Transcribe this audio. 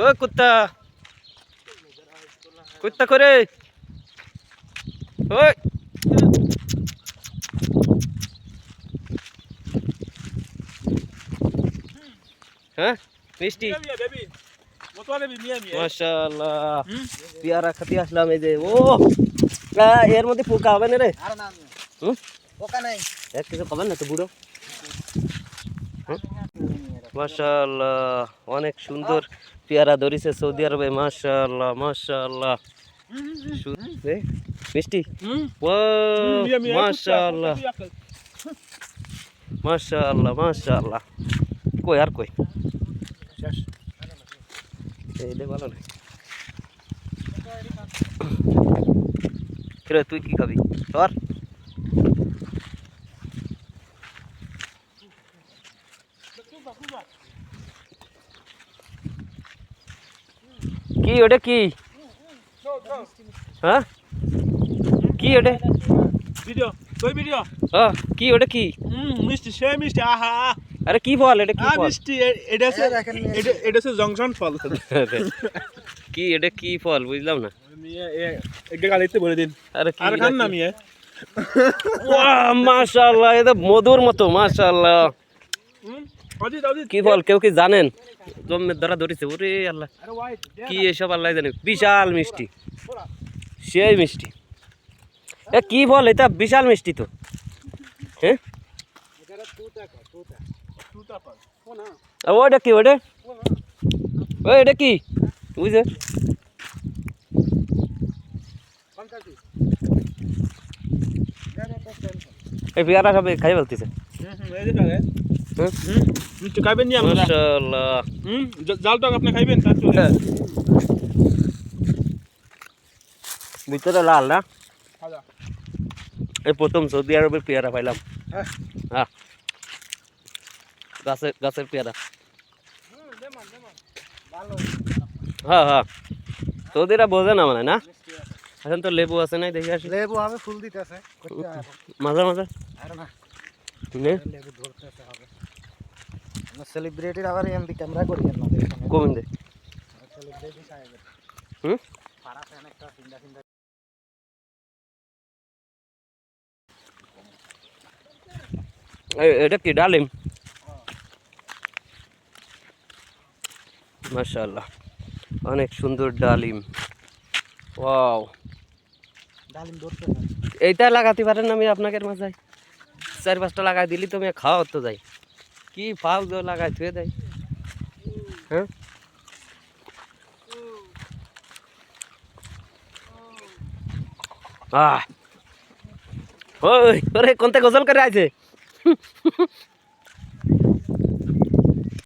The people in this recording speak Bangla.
ও কুত্তা কুত্তা করে ওই হ্যাঁ মিষ্টি মাশাআল্লাহ পেয়ারা খাতে আসলাম এই যে ও এর মধ্যে পোকা হবে না রে পোকা নাই এক কিছু খাবেন না তো বুড়ো মাশাআল্লাহ অনেক সুন্দর পেয়ারা ধরেছে সৌদি আরবে মাশাআল্লাহ মাশাআল্লাহ মিষ্টি ও মাশাআল্লাহ মাশাআল্লাহ মাশাআল্লাহ কই আর কই এইলে ভালো নাই কিরে তুই কি খাবি ধর কি ওটা কি হ্যাঁ কি ওটা ভিডিও কই ভিডিও হ্যাঁ কি ওটা কি মিষ্টি সে মিষ্টি আহা আরে কি ফল এটা কি ফল মিষ্টি এটা আছে জংশন ফল কি এটা কি ফল বুঝলাম না একটা গালিতে বলে দিন আরে কি আর খান না মিয়া ওয়াও মাশাআল্লাহ এটা মধুর মতো মাশাআল্লাহ কি ফল কেউ কি জানেন জম্মের দ্বারা ধরেছে ওরে আল্লাহ কি এসব আল্লাহ জানে বিশাল মিষ্টি সেই মিষ্টি এ কি ফল এটা বিশাল মিষ্টি তো হ্যাঁ ওটা কি ওটা ওইটা কি বুঝে এই পেয়ারা সবাই খাই বলতেছে খাইবেন নি আমরা মাশাআল্লাহ জাল টক আপনি খাইবেন তার চলে ভিতরে লাল না খাজা এই প্রথম সৌদি আরবের পেয়ারা পাইলাম হ্যাঁ গাছের পেয়ারা হ্যাঁ হ্যাঁ সৌদিরা বোঝে না মানে না এখন তো লেবু আছে নাই দেখি আসি লেবু হবে ফুল দিতেছে মাঝে মাঝে আর না নে লেবু ধরতেছে হবে আমরা সেলিব্রিটির আবার এমবি ক্যামেরা করি না এখানে কমিন দে সেলিব্রিটি সাহেব পাড়া ফ্যান একটা সিন্দা সিন্দা এটা কি ডালিম মাশাআল্লাহ অনেক সুন্দর ডালিম ওয়াও ডালিম ধরতেছে এইটা লাগাতে পারেন আমি আপনাকে মাঝায় 4-5টা লাগাই দিলি তুমি খাওয়া তো যাই কি ফাউ গো লাগাই থুয়ে দেয় হ্যাঁ ওই ওরে কোনটা গোসল করে আছে